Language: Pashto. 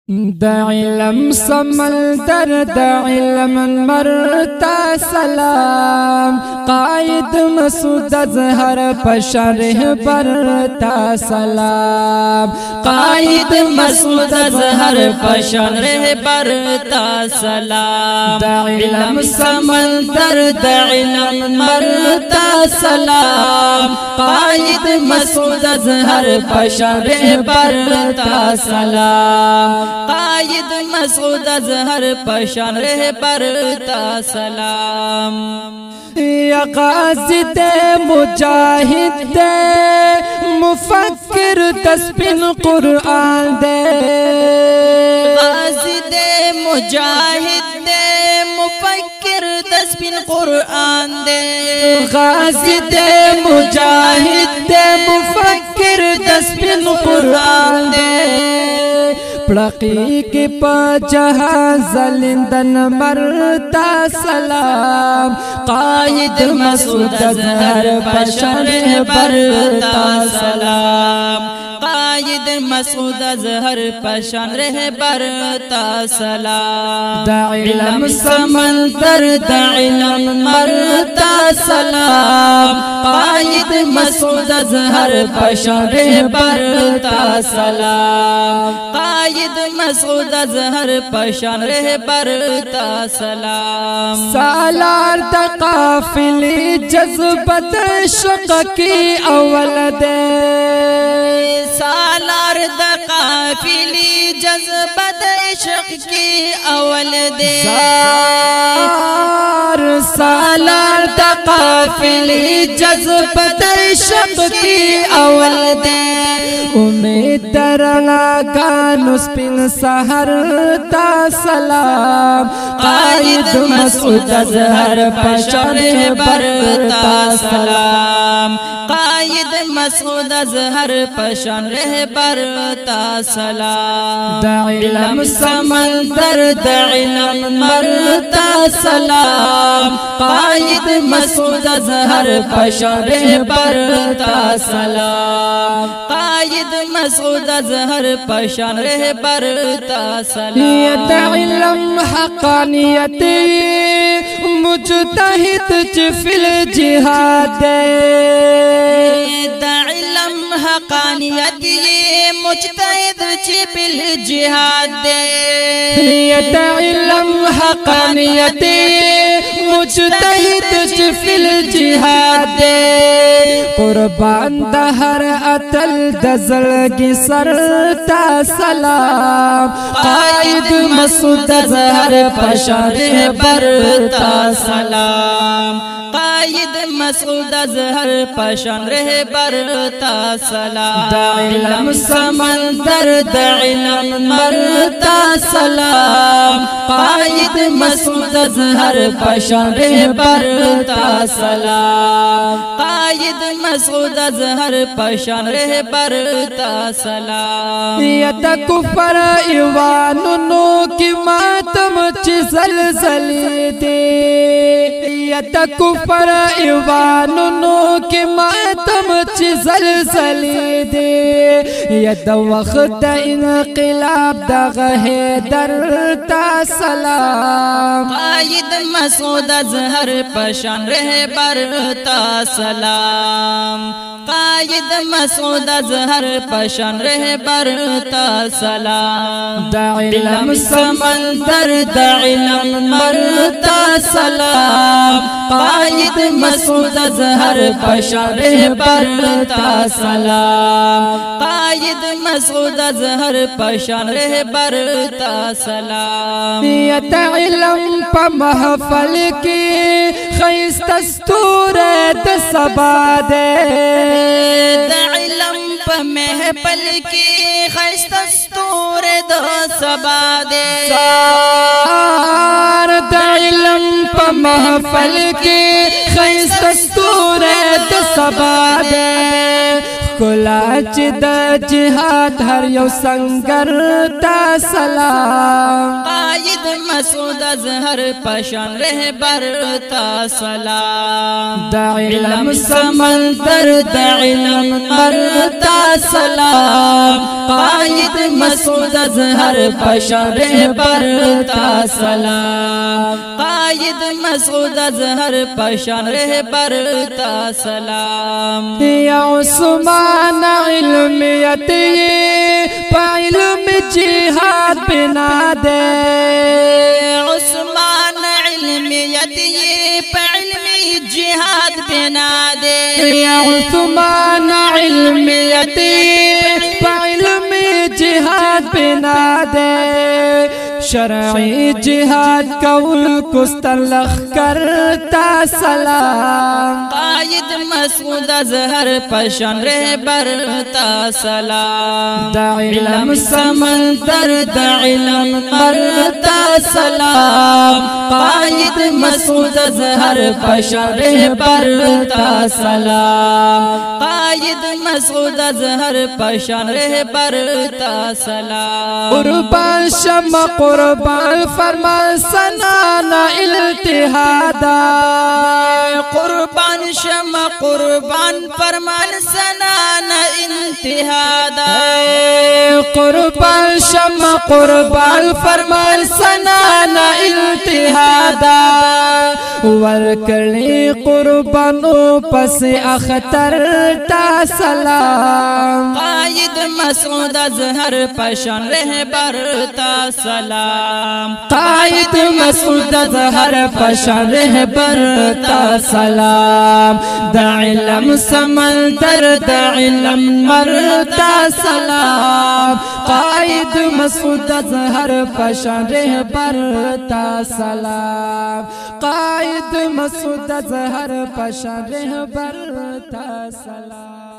د علم سمندر د علم مرتا سلام قائد مسعود اظهر پشرح برتا سلام قائد مسعود اظهر پشرح برتا سلام د علم سمندر د علم مرتا سلام قائد مسعود اظهر پشرح برتا سلام قائد مسعود اظهر پشان رہ برتا سلام یا غازی دے مجاہد دے مفکر تسبین قرآن دے غازی دے مجاہد دے مفکر تسبین قرآن دے غازی دے مجاہد دے مفکر تسبین قرآن دے پڑکی کی پجہاں زلندن مرتا سلام قائد مسعود اظہر پشرح برتا سلام قائد مسعود اظہر پشرح برتا سلام دا علم سمندر دا علم مرتا سلام قائد مسعود اظہر پشرح برتا سلام قائد مسعود اظہر پشرح برتا سلام سالار دا قافلی جذبت شق کی اول دے سالار دا قافلی جذبت عشق کی اول دے سالار دا قافلی جذبت عشق کی اول دے امید درنا گانو سپین سحر تا سلام قائد مسعود اظہر پشرح برتا سلام قائد مسعود اظہر پشرح برتا سلام دا علم سمندر دا علم مرتا سلام قائد مسعود اظہر پشرح برتا سلام قائد مسعود اظہر پشرح برتا سلام دا علم حقانیتی مجتہد فی الجہاد دا علم حقانیت یہ مجتہد فی الجہاد دا علم حقانیت مجتہد فی الجہاد قربان دا ہر اتل دزلگی سرتا سلام قائد مسعود اظہر پشرح برتا سلام قائد مسعود اظہر پشرح برتا سلام دا علم سمندر دا علم مرتا سلام قائد مسعود اظہر پشرح برتا سلام قائد مسعود اظہر پشرح برتا سلام یت کفر ایوانو کی ماتم چی زلزلی دے یت کفر ایوانو کی ماتم چی زلزلی دے ید وقت انقلاب دا حیدر تا سلام قائد مسعود اظہر پشرح برتا سلام قائد مسعود اظہر پشرح برتا سلام دا علم سمندر دا علم مرتا سلام قائد مسعود اظہر پشرح برتا سلام قائد مسعود اظہر پشرح برتا سلام یت علم پا محفل کی خیست استور د سبا دے دا علم پا محفل کی خیست استور دا سبا دے دا علم پا محفل کی خیست استور د سبا دے کلاچ دا جہاد ہر یو سنگر تا سلام قائد مسعود ازهر پشان رهبر تا سلام دا علم سمندر دا علم مر تا سلام قائد مسعود ازهر پشان رهبر تا سلام قائد مسعود ازهر پشان رهبر تا سلام یا عثمان علمیتی پا علم جہاد بنا دے عثمان علمیتی پا علم جہاد بنا دے یا عثمان علمیتی پا علم جہاد بنا دے شرعی جہاد کول کستر لخکر تا سلام قائد مسعود ازهر پشان رهبر تا سلام دا علم سمندر دا علم مر تا سلام قائد مسعود ازهر پشان رهبر تا سلام قائد مسعود ازهر پشان رهبر تا سلام قربان شم قربان فرمان سنانا التحادا قربان شم قربان فرمان سنانا انتهادا قربان شم قربان فرمان سنانا التحادا ورکلی قربانو پس اختر تا سلام قائد مسعود ازهر پشان رهبر تا سلام قائد مسعود ازهر پشان رهبر تا سلام دا علم سمندر دا علم مر تا سلام قائد مسعود ازهر پشان رهبر تا سلام قائد مسعود ازهر پشان رهبر تا سلام